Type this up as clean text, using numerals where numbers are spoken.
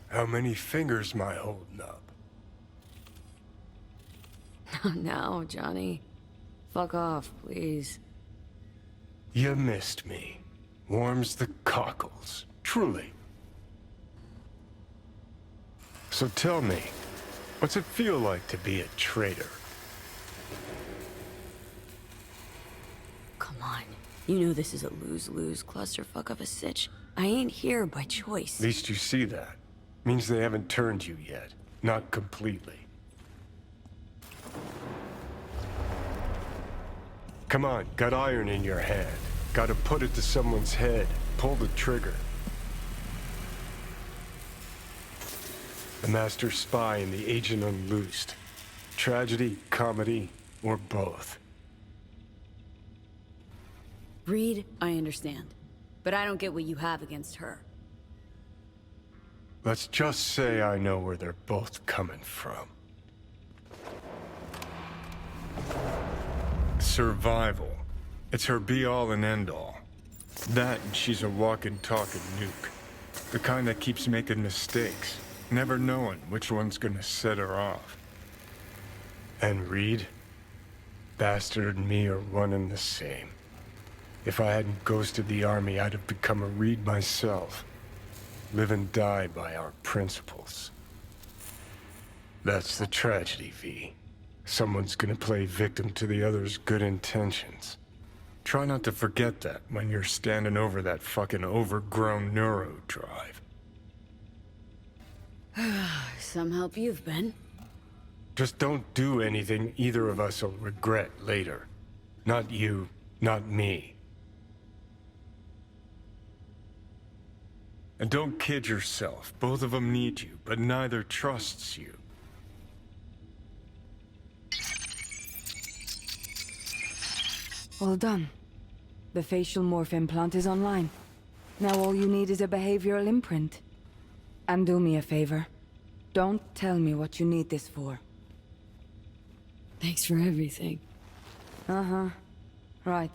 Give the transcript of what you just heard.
How many fingers am I holding up? No, Johnny. Fuck off, please. You missed me. Warms the cockles, truly. So tell me, what's it feel like to be a traitor? Come on. You know this is a lose-lose clusterfuck of a sitch. I ain't here by choice. At least you see that. Means they haven't turned you yet. Not completely. Come on, got iron in your hand. Gotta put it to someone's head. Pull the trigger. The master spy and the agent unloosed. Tragedy, comedy, or both. Reed, I understand. But I don't get what you have against her. Let's just say I know where they're both coming from. Survival. It's her be-all and end-all. That and she's a walking, talking nuke. The kind that keeps making mistakes, never knowing which one's gonna set her off. And Reed? Bastard and me are one and the same. If I hadn't ghosted the army, I'd have become a Reed myself. Live and die by our principles. That's the tragedy, V. Someone's gonna play victim to the other's good intentions. Try not to forget that when you're standing over that fucking overgrown neuro drive. Some help you've been. Just don't do anything either of us will regret later. Not you, not me. And don't kid yourself. Both of them need you, but neither trusts you. All done. The facial morph implant is online. Now all you need is a behavioral imprint. And do me a favor. Don't tell me what you need this for. Thanks for everything. Uh-huh. Right.